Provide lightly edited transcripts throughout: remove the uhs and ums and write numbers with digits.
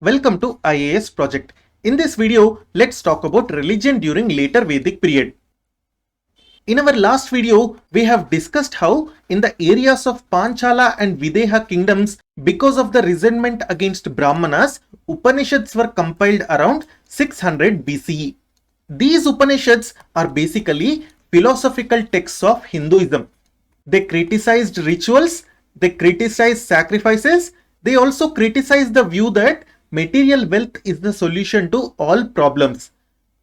Welcome to IAS project. In this video, let's talk about religion during later Vedic period. In our last video, we have discussed how in the areas of Panchala and Videha kingdoms, because of the resentment against Brahmanas, Upanishads were compiled around 600 BCE. These Upanishads are basically philosophical texts of Hinduism. They criticized rituals, they criticized sacrifices, they also criticized the view that material wealth is the solution to all problems.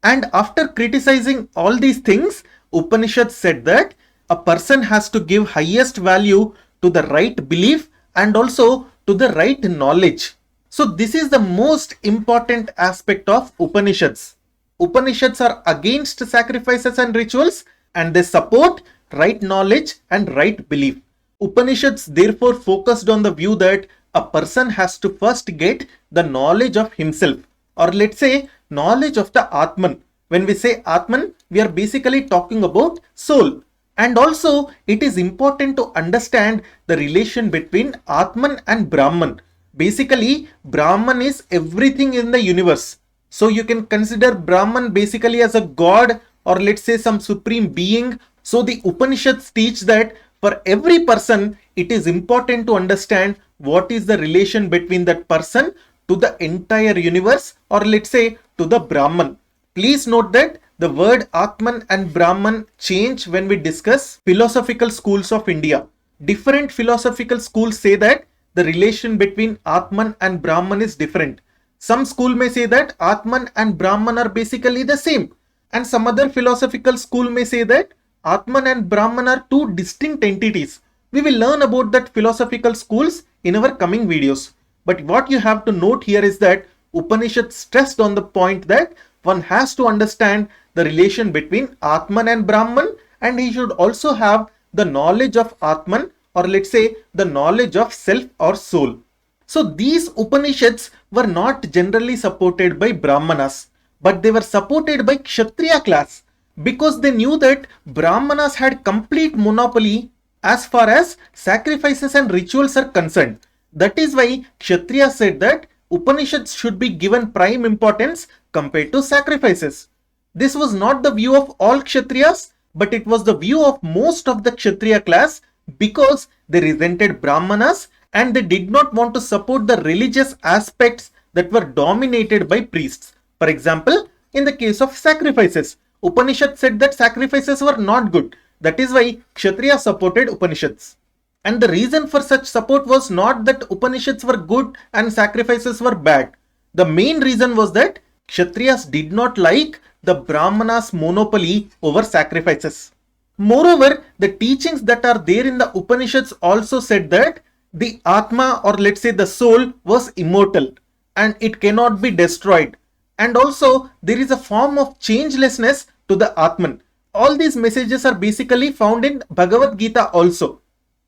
And after criticizing all these things, Upanishads said that a person has to give highest value to the right belief and also to the right knowledge. So this is the most important aspect of Upanishads. Upanishads are against sacrifices and rituals and they support right knowledge and right belief. Upanishads therefore focused on the view that a person has to first get the knowledge of himself, or let's say knowledge of the Atman. When we say Atman, we are basically talking about soul. And also it is important to understand the relation between Atman and Brahman. Basically, Brahman is everything in the universe. So you can consider Brahman basically as a god, or let's say some supreme being. So the Upanishads teach that for every person, it is important to understand what is the relation between that person to the entire universe, or let's say to the Brahman. Please note that the word Atman and Brahman change when we discuss philosophical schools of India. Different philosophical schools say that the relation between Atman and Brahman is different. Some school may say that Atman and Brahman are basically the same, and some other philosophical school may say that Atman and Brahman are two distinct entities. We will learn about that philosophical schools in our coming videos. But what you have to note here is that Upanishad stressed on the point that one has to understand the relation between Atman and Brahman, and he should also have the knowledge of Atman, or let's say the knowledge of self or soul. So these Upanishads were not generally supported by Brahmanas, but they were supported by Kshatriya class, because they knew that Brahmanas had complete monopoly as far as sacrifices and rituals are concerned. That is why Kshatriya said that Upanishads should be given prime importance compared to sacrifices. This was not the view of all Kshatriyas, but it was the view of most of the Kshatriya class, because they resented Brahmanas and they did not want to support the religious aspects that were dominated by priests. For example, in the case of sacrifices, Upanishad said that sacrifices were not good. That is why Kshatriya supported Upanishads. And the reason for such support was not that Upanishads were good and sacrifices were bad. The main reason was that Kshatriyas did not like the Brahmanas' monopoly over sacrifices. Moreover, the teachings that are there in the Upanishads also said that the Atma, or let's say the soul, was immortal and it cannot be destroyed. And also there is a form of changelessness to the Atman. All these messages are basically found in Bhagavad Gita also.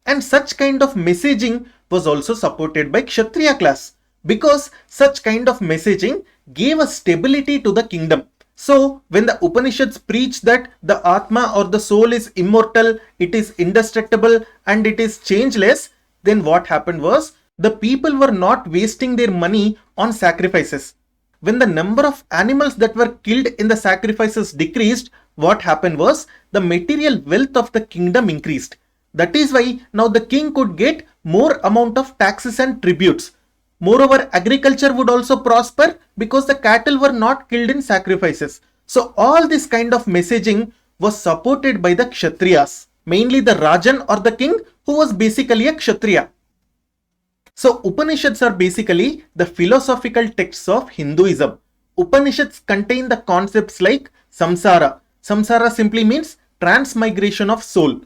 And such kind of messaging was also supported by Kshatriya class, because such kind of messaging gave a stability to the kingdom. So when the Upanishads preach that the Atma or the soul is immortal, it is indestructible and it is changeless, then what happened was the people were not wasting their money on sacrifices. When the number of animals that were killed in the sacrifices decreased, what happened was the material wealth of the kingdom increased. That is why now the king could get more amount of taxes and tributes. Moreover, agriculture would also prosper because the cattle were not killed in sacrifices. So all this kind of messaging was supported by the Kshatriyas, mainly the Rajan or the king, who was basically a Kshatriya. So Upanishads are basically the philosophical texts of Hinduism. Upanishads contain the concepts like samsara. Samsara simply means transmigration of soul.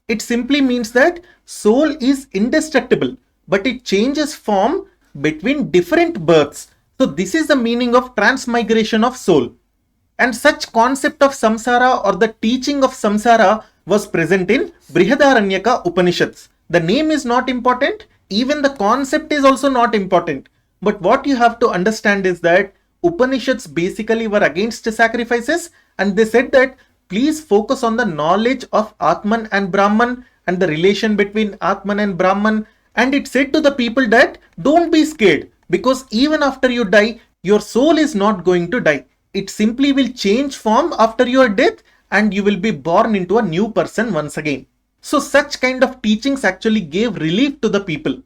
It simply means that soul is indestructible, but it changes form between different births. So this is the meaning of transmigration of soul. And such concept of samsara or the teaching of samsara was present in Brihadaranyaka Upanishads. The name is not important, even the concept is also not important. But what you have to understand is that Upanishads basically were against sacrifices, and they said that please focus on the knowledge of Atman and Brahman and the relation between Atman and Brahman. And it said to the people that don't be scared. because even after you die, your soul is not going to die. It simply will change form after your death and you will be born into a new person once again. So such kind of teachings actually gave relief to the people.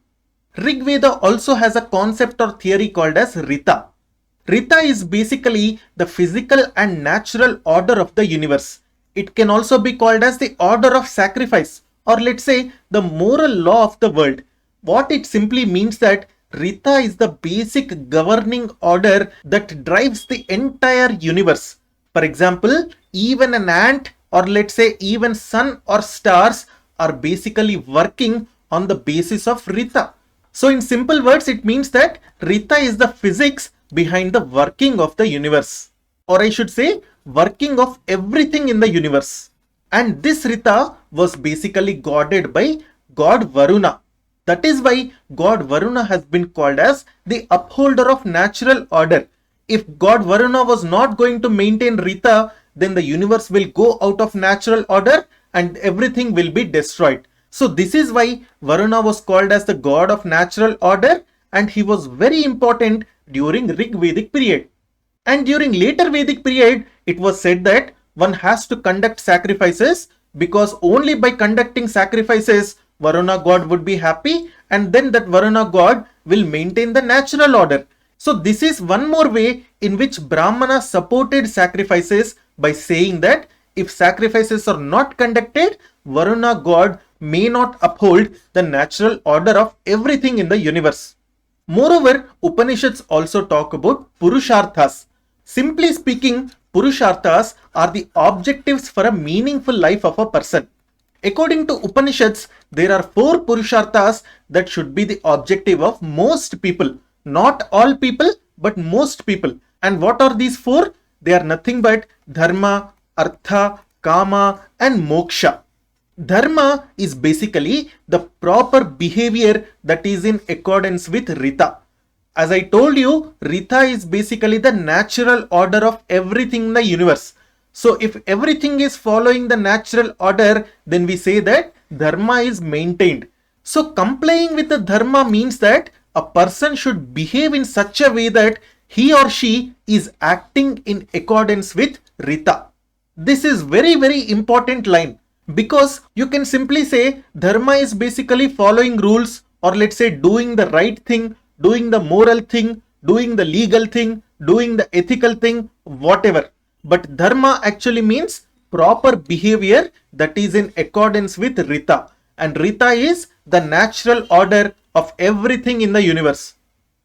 Rig Veda also has a concept or theory called as Rita. Rita is basically the physical and natural order of the universe. It can also be called as the order of sacrifice, or let's say the moral law of the world. What it simply means that Rita is the basic governing order that drives the entire universe. For example, even an ant, or let's say even sun or stars, are basically working on the basis of Rita. So in simple words, it means that Rita is the physics behind the working of the universe, or I should say working of everything in the universe. And this Rita was basically guarded by God Varuna. That is why God Varuna has been called as the upholder of natural order. If God Varuna was not going to maintain Rita, then the universe will go out of natural order and everything will be destroyed. So this is why Varuna was called as the god of natural order, and he was very important during Rig Vedic period. And during later Vedic period, it was said that one has to conduct sacrifices, because only by conducting sacrifices Varuna god would be happy, and then that Varuna god will maintain the natural order. So this is one more way in which Brahmana supported sacrifices by saying that if sacrifices are not conducted, Varuna god may not uphold the natural order of everything in the universe. Moreover, Upanishads also talk about Purusharthas. Simply speaking, Purusharthas are the objectives for a meaningful life of a person. According to Upanishads, there are 4 Purusharthas that should be the objective of most people. Not all people, but most people. And what are these 4? They are nothing but Dharma, Artha, Kama and Moksha. Dharma is basically the proper behavior that is in accordance with Rita. As I told you, Rita is basically the natural order of everything in the universe. So if everything is following the natural order, then we say that Dharma is maintained. So complying with the Dharma means that a person should behave in such a way that he or she is acting in accordance with Rita. This is very important line, because you can simply say Dharma is basically following rules, or let's say doing the right thing, doing the moral thing, doing the legal thing, doing the ethical thing, whatever. But Dharma actually means proper behavior that is in accordance with Rita. And Rita is the natural order of everything in the universe.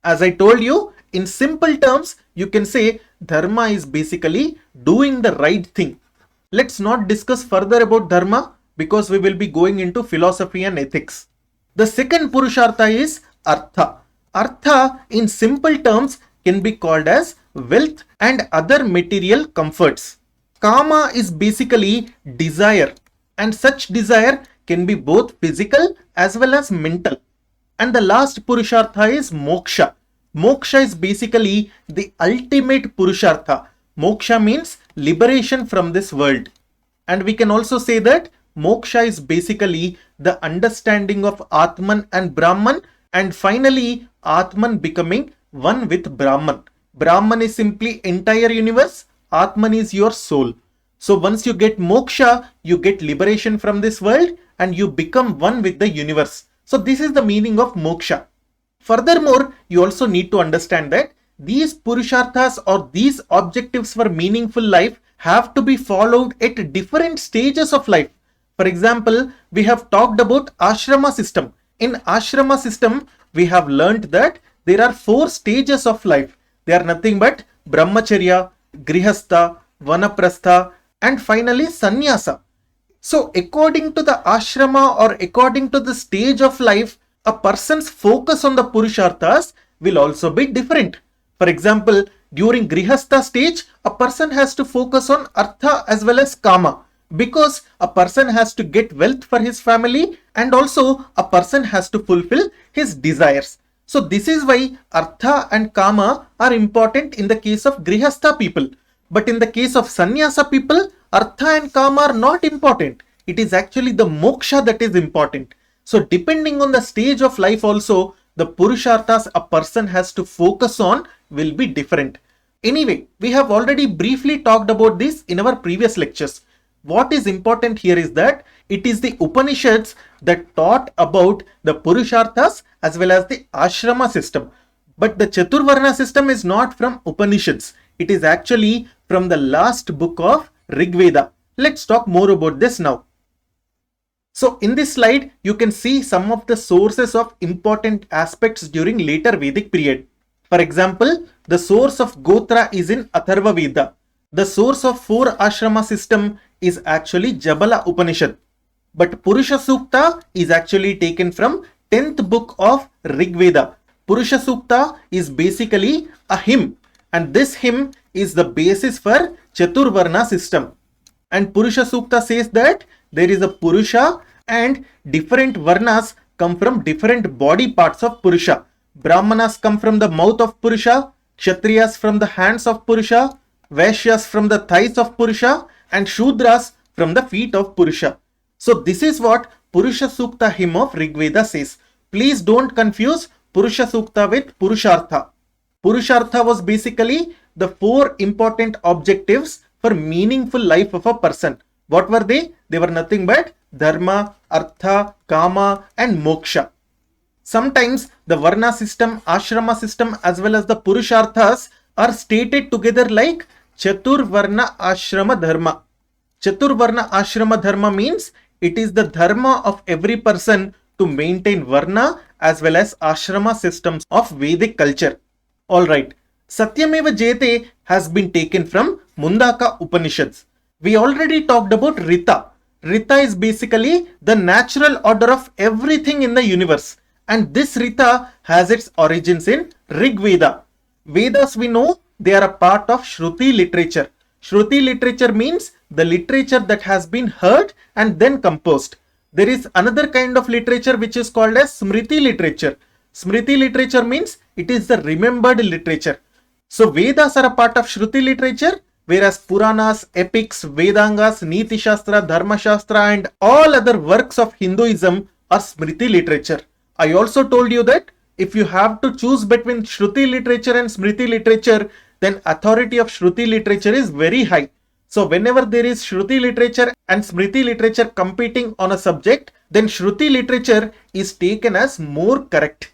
As I told you, in simple terms, you can say Dharma is basically doing the right thing. Let's not discuss further about Dharma, because we will be going into philosophy and ethics. The second Purushartha is Artha. Artha in simple terms can be called as wealth and other material comforts. Kama is basically desire, and such desire can be both physical as well as mental. And the last Purushartha is Moksha. Moksha is basically the ultimate Purushartha. Moksha means liberation from this world. And we can also say that Moksha is basically the understanding of Atman and Brahman, and finally Atman becoming one with Brahman. Brahman is simply entire universe, Atman is your soul. So once you get Moksha, you get liberation from this world and you become one with the universe. So this is the meaning of Moksha. Furthermore, you also need to understand that these Purusharthas, or these objectives for meaningful life, have to be followed at different stages of life. For example, we have talked about ashrama system. In ashrama system, we have learnt that there are 4 stages of life. They are nothing but brahmacharya, grihastha, vanaprastha and finally sannyasa. So according to the ashrama, or according to the stage of life, a person's focus on the Purusharthas will also be different. For example, during grihastha stage, a person has to focus on artha as well as kama, because a person has to get wealth for his family and also a person has to fulfill his desires. So this is why artha and kama are important in the case of grihastha people. But in the case of sannyasa people, artha and kama are not important. It is actually the moksha that is important. So depending on the stage of life also, the Purusharthas a person has to focus on will be different. Anyway, we have already briefly talked about this in our previous lectures. What is important here is that it is the Upanishads that taught about the Purusharthas as well as the Ashrama system. But the Chaturvarna system is not from Upanishads. It is actually from the last book of Rig Veda. Let's talk more about this now. So in this slide, you can see some of the sources of important aspects during later Vedic period. For example, the source of Gotra is in Atharva Veda. The source of 4 ashrama system is actually Jabala Upanishad. But Purusha Sukta is actually taken from 10th book of Rig Veda. Purusha Sukta is basically a hymn, and this hymn is the basis for Chaturvarna system. And Purusha Sukta says that there is a Purusha and different Varnas come from different body parts of Purusha. Brahmanas come from the mouth of Purusha, Kshatriyas from the hands of Purusha, Vaishyas from the thighs of Purusha, and Shudras from the feet of Purusha. So this is what Purusha Sukta hymn of Rig Veda says. Please don't confuse Purusha Sukta with Purushartha. Purushartha was basically the 4 important objectives for meaningful life of a person. What were they? They were nothing but Dharma, Artha, Kama and Moksha. Sometimes the Varna system, Ashrama system as well as the Purusharthas are stated together like Chaturvarna Ashrama Dharma. Chaturvarna Ashrama Dharma means it is the dharma of every person to maintain Varna as well as Ashrama systems of Vedic culture. Alright, Satyameva Jayate has been taken from Mundaka Upanishads. We already talked about Rita. Rita is basically the natural order of everything in the universe. And this Rita has its origins in Rig Veda. Vedas, we know, they are a part of Shruti literature. Shruti literature means the literature that has been heard and then composed. There is another kind of literature which is called as Smriti literature. Smriti literature means it is the remembered literature. So Vedas are a part of Shruti literature, whereas Puranas, epics, Vedangas, Niti Shastra, Dharma Shastra and all other works of Hinduism are Smriti literature. I also told you that if you have to choose between Shruti literature and Smriti literature, then authority of Shruti literature is very high. So whenever there is Shruti literature and Smriti literature competing on a subject, then Shruti literature is taken as more correct.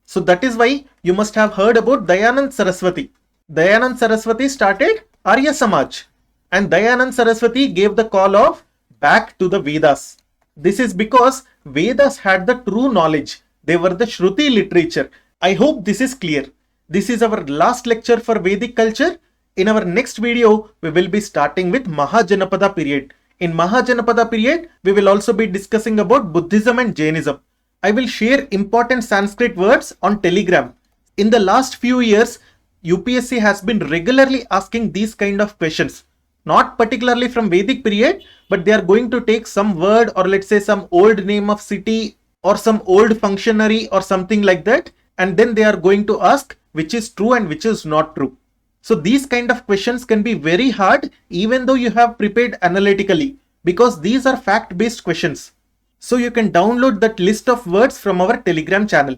So that is why you must have heard about Dayanand Saraswati. Dayanand Saraswati started Arya Samaj, and Dayanand Saraswati gave the call of back to the Vedas. This is because Vedas had the true knowledge. They were the Shruti literature. I hope this is clear. This is our last lecture for Vedic culture. In our next video, we will be starting with Mahajanapada period. In Mahajanapada period, we will also be discussing about Buddhism and Jainism. I will share important Sanskrit words on Telegram. In the last few years, UPSC has been regularly asking these kind of questions. Not particularly from Vedic period, but they are going to take some word or let's say some old name of city or some old functionary or something like that, and then they are going to ask which is true and which is not true. So these kind of questions can be very hard even though you have prepared analytically, because these are fact-based questions. So you can download that list of words from our Telegram channel.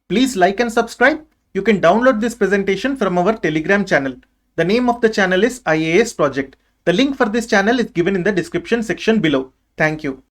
Please like and subscribe. You can download this presentation from our Telegram channel. The name of the channel is IAS Project. The link for this channel is given in the description section below. Thank you.